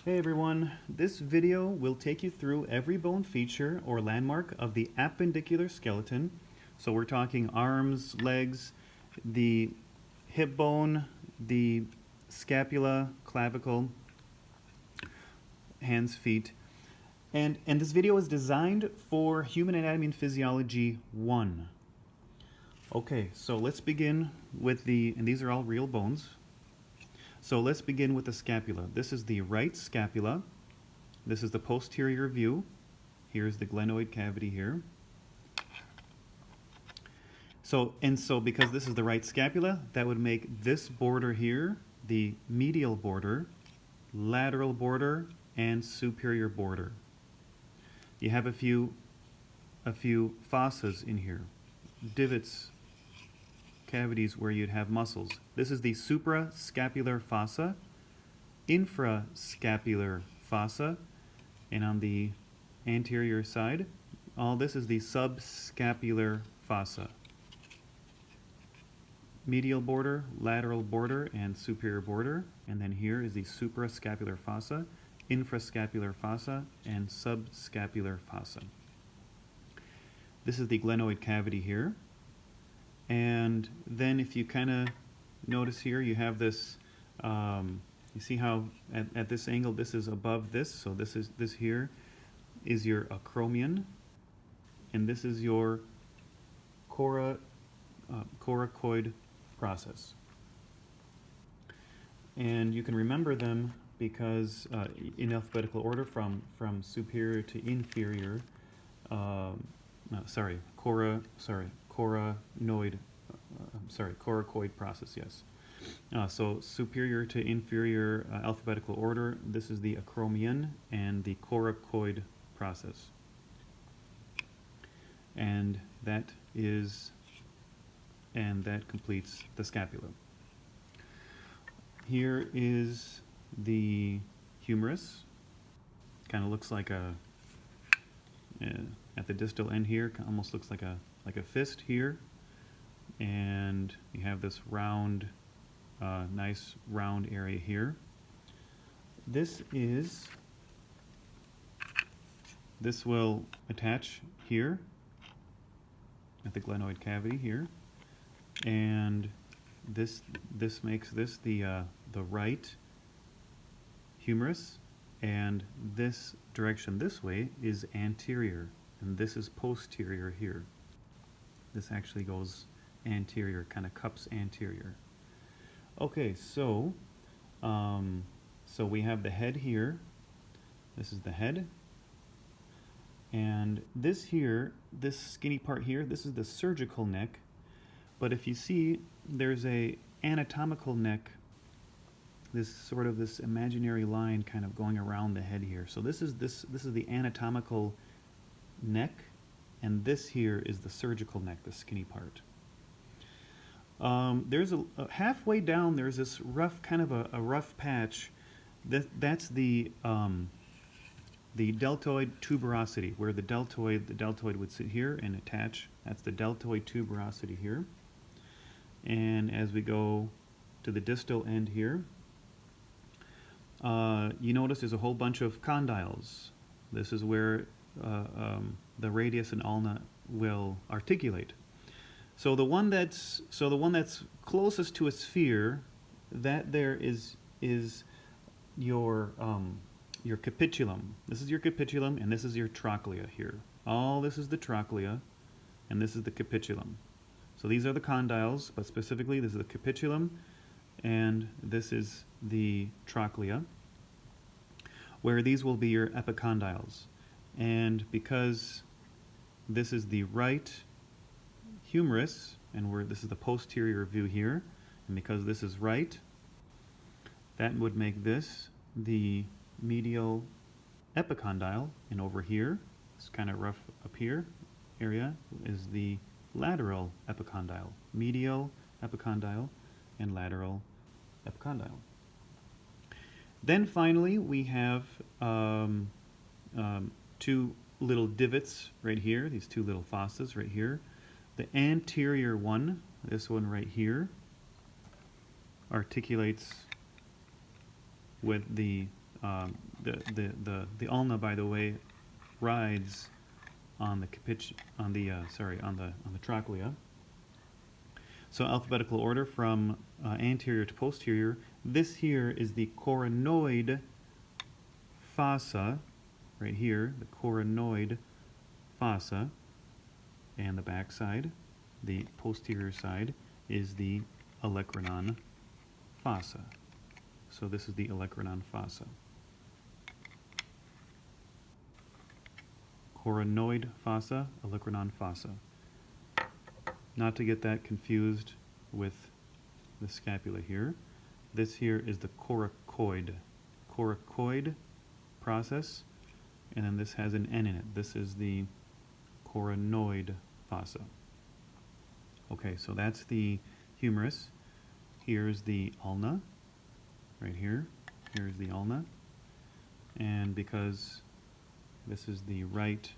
Hey everyone, this video will take you through every bone feature or landmark of the appendicular skeleton. So we're talking arms, legs, the hip bone, the scapula, clavicle, hands, feet. And this video is designed for Human Anatomy and Physiology 1. Okay, so let's begin with and these are all real bones. So let's begin with the scapula. This is the right scapula. This is the posterior view. Here's the glenoid cavity here. So because this is the right scapula, that would make this border here the medial border, lateral border, and superior border. You have a few fossas in here, divots, cavities where you'd have muscles. This is the suprascapular fossa, infrascapular fossa, and on the anterior side, all this is the subscapular fossa. Medial border, lateral border, and superior border. And then here is the suprascapular fossa, infrascapular fossa, and subscapular fossa. This is the glenoid cavity here. And then if you kind of notice here, you have this, you see how at this angle this is above this, so this here is your acromion, and this is your coracoid process. And you can remember them because in alphabetical order from superior to inferior, coracoid process, yes. So superior to inferior alphabetical order, this is the acromion and the coracoid process. And that completes the scapula. Here is the humerus. Kind of looks like a at the distal end here, almost looks like a fist here, and you have this round, nice round area here. This will attach here at the glenoid cavity here, and this makes this the right humerus, and this direction this way is anterior, and this is posterior here. This actually goes anterior, kind of cups anterior. Okay, so we have the head here. This is the head, and this here, this skinny part here, this is the surgical neck. But if you see, there's a anatomical neck, this imaginary line kind of going around the head here. So this is the anatomical neck, and this here is the surgical neck, the skinny part. There's a halfway down, there's this rough, kind of a rough patch. That's the deltoid tuberosity, where the deltoid would sit here and attach. That's the deltoid tuberosity here. And as we go to the distal end here, you notice there's a whole bunch of condyles. This is where the radius and ulna will articulate. So the one that's closest to a sphere, that there is your capitulum. This is your capitulum, and this is your trochlea here. All this is the trochlea, and this is the capitulum. So these are the condyles, but specifically this is the capitulum, and this is the trochlea, where these will be your epicondyles. And because this is the right humerus, and this is the posterior view here, and because this is right, that would make this the medial epicondyle, and over here, it's kind of rough up here area, is the lateral epicondyle, medial epicondyle and lateral epicondyle. Then finally we have two little divots right here, these two little fossas right here. The anterior one, this one right here, articulates with the The ulna, by the way, rides on the on the trochlea. So alphabetical order from anterior to posterior. This here is the coronoid fossa, right here, the coronoid fossa, and the back side, the posterior side, is the olecranon fossa. So this is the olecranon fossa. Coronoid fossa, olecranon fossa. Not to get that confused with the scapula here. This here is the coracoid process, and then this has an N in it. This is the coronoid fossa. Okay, so that's the humerus. Here's the ulna, right here. Here's the ulna. And because this is the right,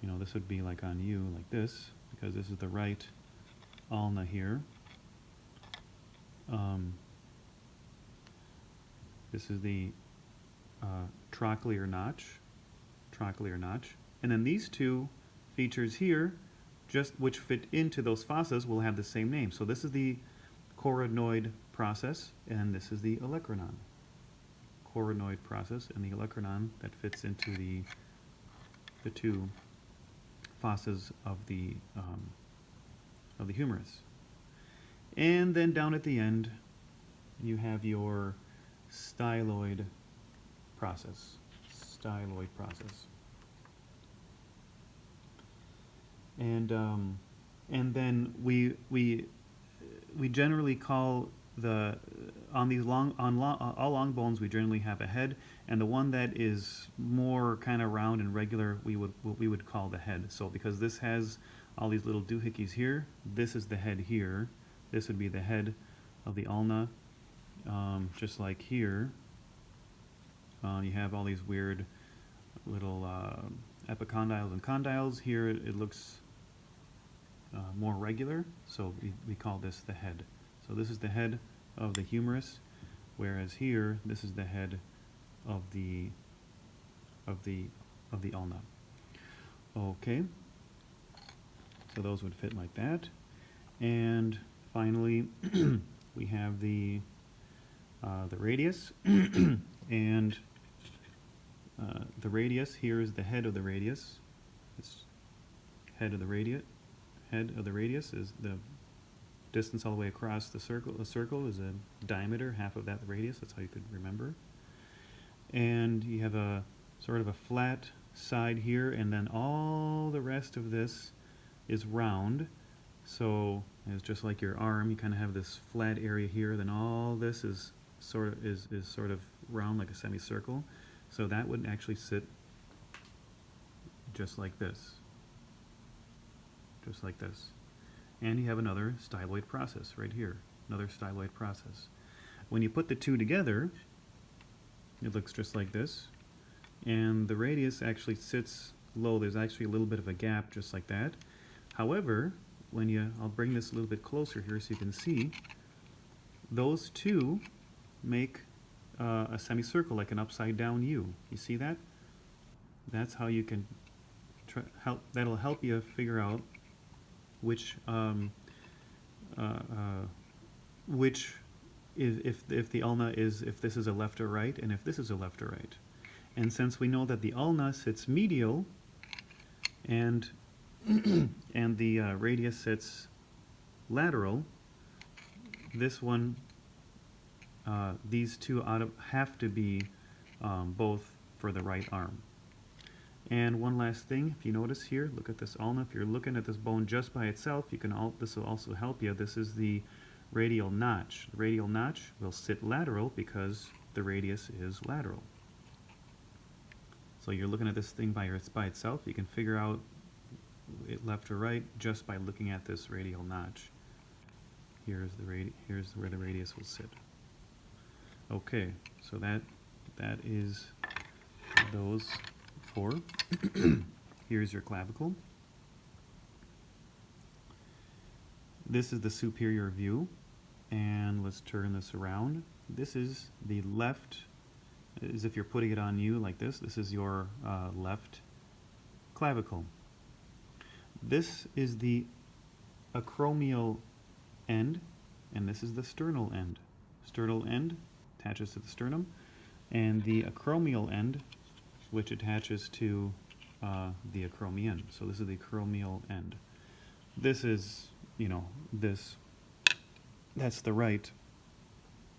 this would be like on you, like this, because this is the right ulna here. This is the trochlear notch, and then these two features here, which fit into those fossas, will have the same name. So this is the coronoid process, and this is the olecranon. Coronoid process and the olecranon that fits into the two fossas of the humerus. And then down at the end, you have your styloid process. Styloid process. And then we generally call all long bones, we generally have a head, and the one that is more kind of round and regular, we would call the head. So because this has all these little doohickeys here, this is the head here. This would be the head of the ulna. Just like here, you have all these weird little epicondyles and condyles. Here it looks more regular, so we call this the head. So this is the head of the humerus, whereas here this is the head of the ulna. Okay, so those would fit like that. And finally, we have the radius, and the radius here is the head of the radius. This head of the radius is the distance all the way across the circle. A circle is a diameter, half of that radius. That's how you could remember. And you have a sort of a flat side here, and then all the rest of this is round. So it's just like your arm. You kind of have this flat area here. Then all this is sort of round, like a semicircle. So that would actually sit just like this. Just like this. And you have another styloid process right here. Another styloid process. When you put the two together, it looks just like this. And the radius actually sits low. There's actually a little bit of a gap just like that. However, I'll bring this a little bit closer here so you can see, those two make a semicircle, like an upside down U. You see that? That's how you can that'll help you figure out which if the ulna is, if this is a left or right, and if this is a left or right. And since we know that the ulna sits medial and and the radius sits lateral, this one, these two have to be both for the right arm. And one last thing, if you notice here, look at this ulna. If you're looking at this bone just by itself, this will also help you. This is the radial notch. The radial notch will sit lateral because the radius is lateral. So you're looking at this thing by itself. You can figure out it left or right just by looking at this radial notch. Here's where the radius will sit. Okay, so that is those four. Here's your clavicle. This is the superior view, and let's turn this around. This is the left as if you're putting it on you like this. This is your left clavicle. This is the acromial end, and this is the sternal end. Sternal end attaches to the sternum, and the acromial end, which attaches to the acromion. So this is the acromial end. This is, that's the right,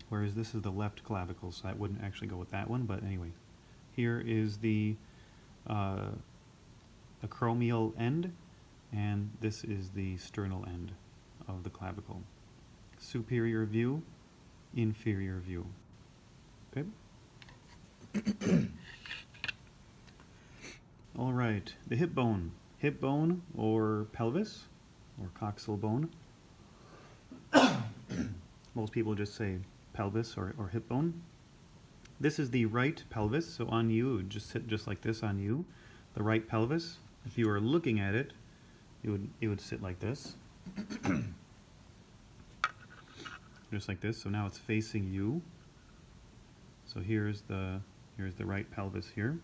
whereas this is the left clavicle, so that wouldn't actually go with that one, but anyway. Here is the acromial end, and this is the sternal end of the clavicle. Superior view, inferior view. Okay? All right, the hip bone. Hip bone or pelvis or coxal bone. Most people just say pelvis or hip bone. This is the right pelvis, so on you, it would just sit just like this on you. The right pelvis, if you were looking at it, it would sit like this. Just like this, so now it's facing you. So here's the right pelvis here.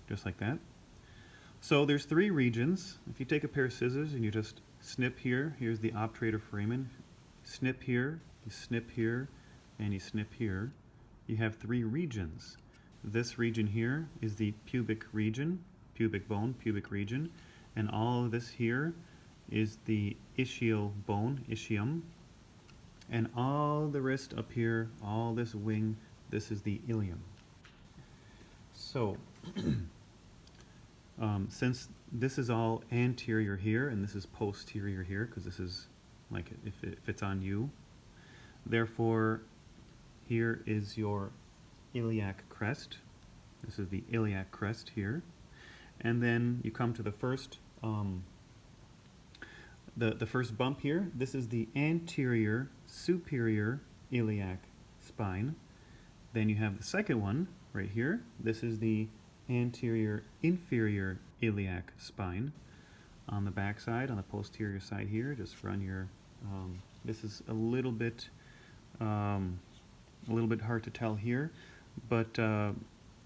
Just like that. So there's three regions. If you take a pair of scissors and you just snip here, here's the obturator foramen. Snip here, you snip here, and you snip here. You have three regions. This region here is the pubic region, pubic bone, pubic region, and all of this here is the ischial bone, ischium, and all the rest up here, all this wing, this is the ilium. So, since this is all anterior here and this is posterior here, because this is like if it's on you, therefore here is your iliac crest. This is the iliac crest here, and then you come to the first the first bump here. This is the anterior superior iliac spine. Then you have the second one right here. This is the anterior inferior iliac spine. On the back side, on the posterior side here, just run your this is a little bit hard to tell here, but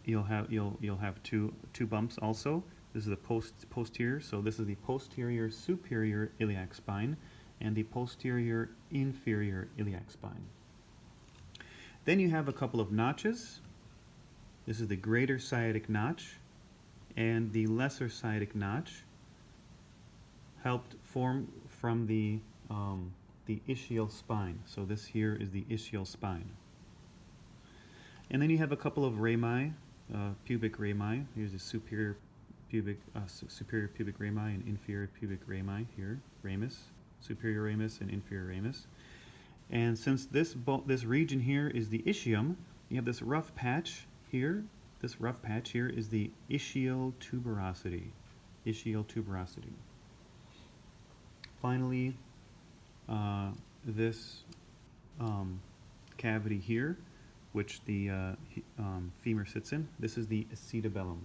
you'll have two bumps also. This is the posterior, so this is the posterior superior iliac spine and the posterior inferior iliac spine. Then you have a couple of notches. This is the greater sciatic notch and the lesser sciatic notch, helped form from the ischial spine. So this here is the ischial spine. And then you have a couple of rami, pubic rami. Here's the superior pubic rami and inferior pubic rami here, ramus, superior ramus and inferior ramus. And since this region here is the ischium, you have this rough patch here. This rough patch here is the ischial tuberosity. Ischial tuberosity. Finally, this cavity here, which the femur sits in, this is the acetabellum.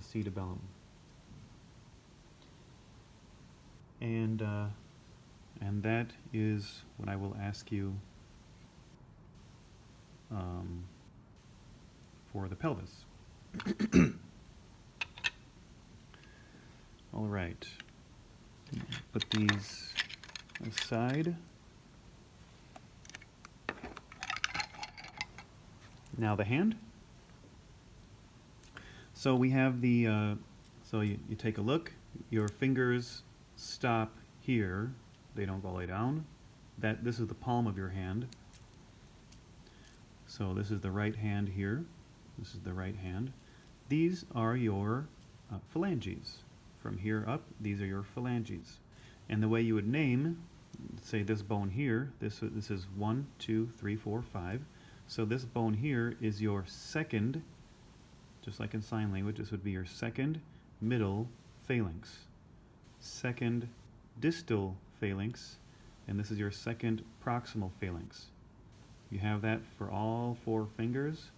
Acetabellum. And that is what I will ask you for the pelvis. All right. Put these aside. Now the hand. So we have the, so you take a look, your fingers stop here, they don't go lay down. This is the palm of your hand. So this is the right hand here, this is the right hand. These are your phalanges. From here up, these are your phalanges. And the way you would name, say this bone here, this is 1, 2, 3, 4, 5. So this bone here is your second, just like in sign language, this would be your second middle phalanx. Second distal phalanx, and this is your second proximal phalanx. You have that for all 4 fingers,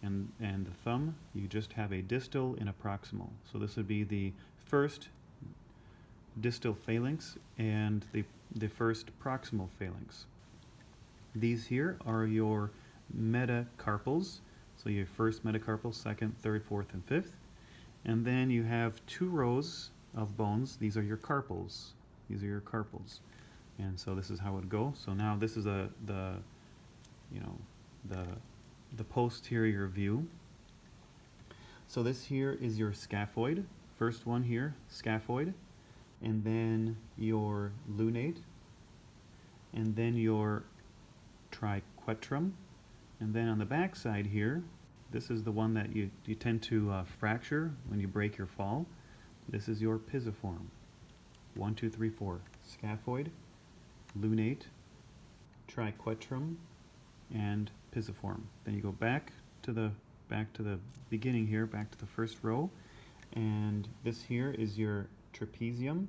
and the thumb, you just have a distal and a proximal. So this would be the first distal phalanx and the first proximal phalanx. These here are your metacarpals. So your first metacarpal, second, third, fourth, and fifth. And then you have 2 rows of bones. These are your carpals. These are your carpals. And so this is how it would go. So now this is the posterior view. So this here is your scaphoid. First one here, scaphoid. And then your lunate. And then your triquetrum. And then on the back side here, this is the one that you tend to fracture when you break your fall. This is your pisiform. 1, 2, 3, 4. Scaphoid, lunate, triquetrum, and pisiform. Then you go back to the beginning here, back to the first row, and this here is your trapezium,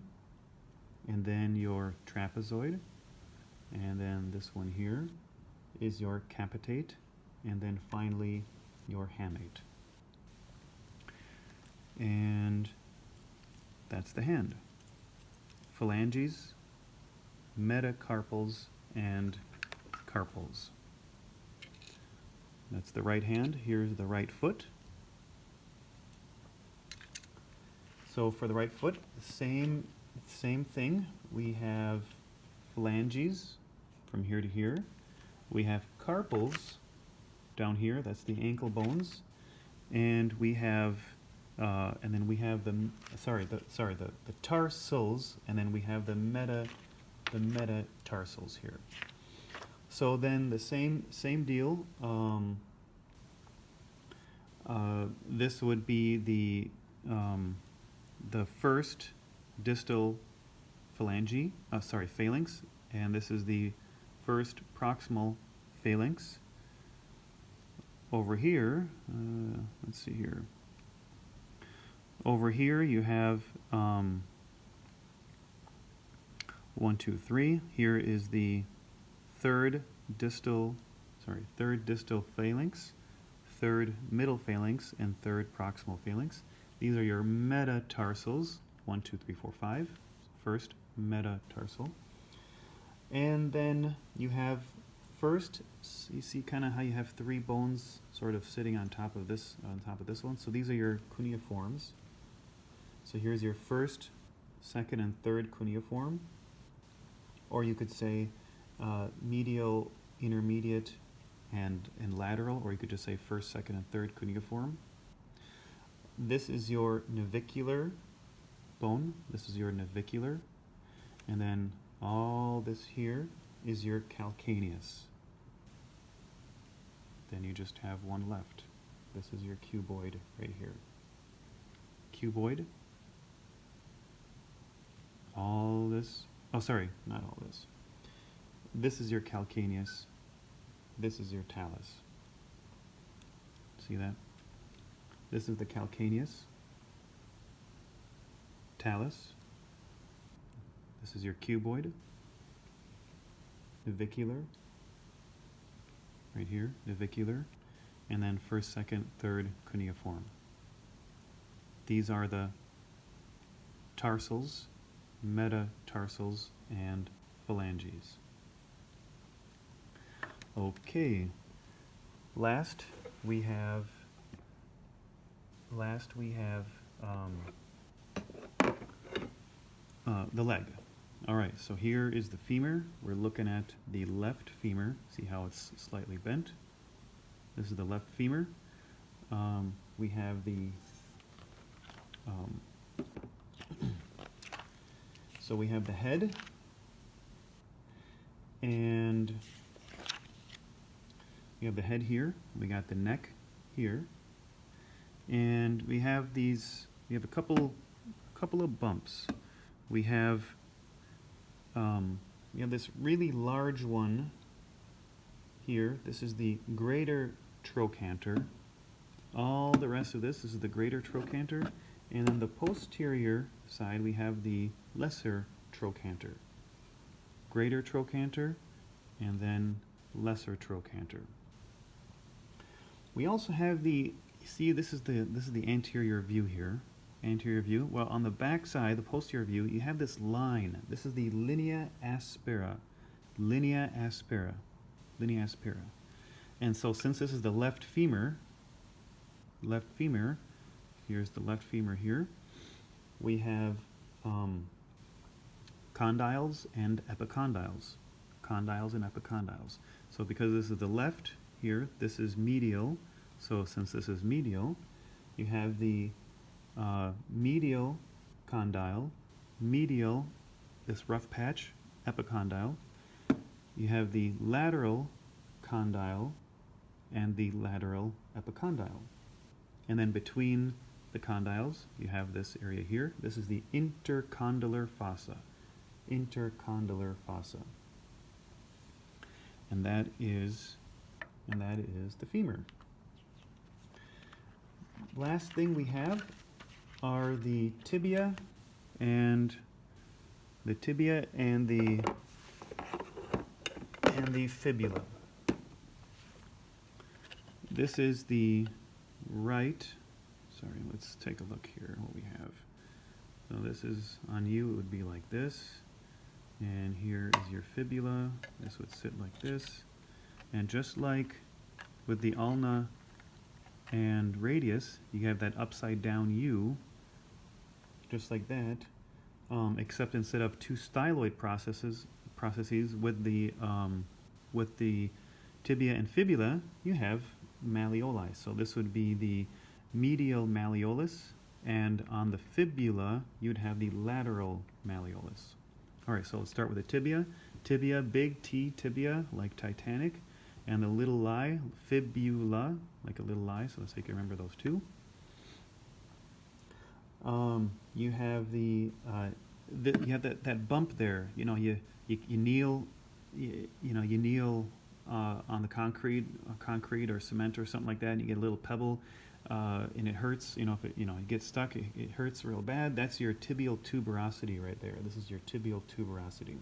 and then your trapezoid, and then this one here is your capitate, and then finally your hamate. And that's the hand. Phalanges, metacarpals, and carpals. That's the right hand. Here's the right foot. So for the right foot, same thing. We have phalanges from here to here. We have carpals down here. That's the ankle bones, and we have and then we have the tarsals, and then we have the metatarsals here. So then the same deal. This would be the first distal phalanx, and this is the first proximal phalanx. Over here, let's see here. Over here you have 1, 2, 3. Here is the third distal phalanx, third middle phalanx, and third proximal phalanx. These are your metatarsals. 1, 2, 3, 4, 5. First metatarsal. And then you have first, you see kind of how you have 3 bones sort of sitting on top of this one. So these are your cuneiforms. So here's your first, second, and third cuneiform. Or you could say medial, intermediate, and lateral, or you could just say first, second, and third cuneiform. This is your navicular bone. This is your navicular. And then all this here is your calcaneus. Then you just have one left. This is your cuboid right here. Cuboid. All this, oh sorry, not all this. This is your calcaneus. This is your talus. See that? This is the calcaneus. Talus. This is your cuboid. Navicular. Right here, navicular. And then first, second, third cuneiform. These are the tarsals, metatarsals, and phalanges. Okay. Last we have the leg. All right, so here is the femur. We're looking at the left femur. See how it's slightly bent? This is the left femur. We have the so we have the head, and we have the head here. We got the neck here, and we have these. We have a couple of bumps. We have this really large one here. This is the greater trochanter. All the rest of this is the greater trochanter. And on the posterior side, we have the lesser trochanter. Greater trochanter, and then lesser trochanter. We also have the, see, this is the anterior view here. Anterior view. Well, on the back side, the posterior view, you have this line. This is the linea aspera. Linea aspera. linea aspera. And so since this is the left femur, here's the left femur here, we have condyles and epicondyles. Condyles and epicondyles. So because this is the left here, this is medial. So since this is medial, you have the medial condyle, medial, this rough patch, epicondyle. You have the lateral condyle and the lateral epicondyle. And then between the condyles, you have this area here. This is the intercondylar fossa. Intercondylar fossa. And that is the femur. Last thing we have are the tibia and the fibula. This is the right, sorry, let's take a look here what we have. So this is on you, it would be like this. And here is your fibula. This would sit like this. And just like with the ulna and radius, you have that upside down U, just like that, except instead of two styloid processes with the tibia and fibula, you have malleoli. So this would be the medial malleolus, and on the fibula, you'd have the lateral malleolus. All right, so let's start with the tibia. Tibia, big T, tibia, like Titanic, and the little I, fibula, like a little I, so let's see if you can remember those two. You have you have that bump there. You know, you kneel, you kneel on the concrete or cement or something like that, and you get a little pebble, and it hurts. You know, if it gets stuck, it hurts real bad. That's your tibial tuberosity right there. This is your tibial tuberosity.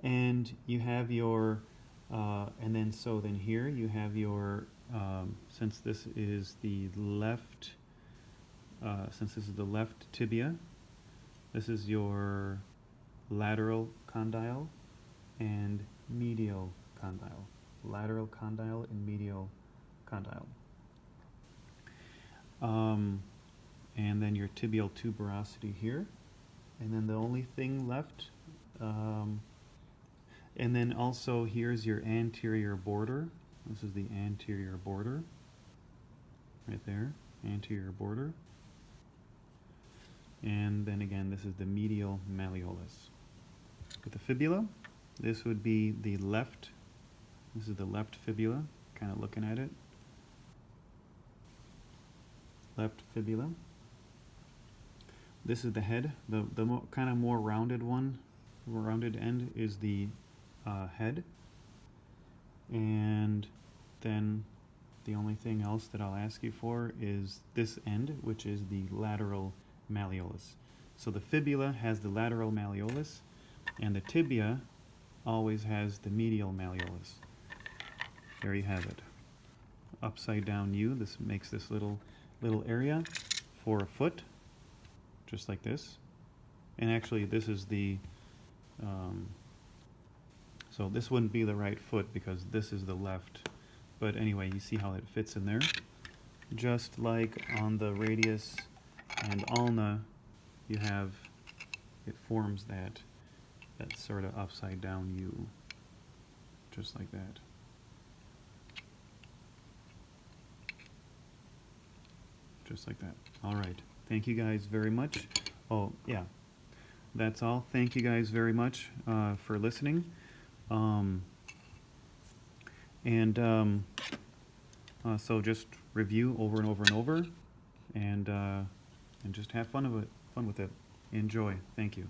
And you have your, and then here you have your, since this is the left tibia, this is your lateral condyle and medial condyle. Lateral condyle and medial condyle. And then your tibial tuberosity here. And then the only thing left, and then also here's your anterior border. This is the anterior border. Right there, anterior border. And then again, this is the medial malleolus. With the fibula, this would be the left, this is the left fibula, kind of looking at it. Left fibula. This is the head. The kind of more rounded one, rounded end is the head. And then the only thing else that I'll ask you for is this end, which is the lateral malleolus. So the fibula has the lateral malleolus, and the tibia always has the medial malleolus. There you have it. Upside down U. This makes this little area for a foot, just like this. And actually, this is the so this wouldn't be the right foot because this is the left. But anyway, you see how it fits in there. Just like on the radius and ulna, you have, it forms that sort of upside down U, just like that. Just like that. All right. Thank you guys very much. Oh, yeah. That's all. Thank you guys very much for listening. So just review over and over and over, and just have fun with it. Enjoy. Thank you.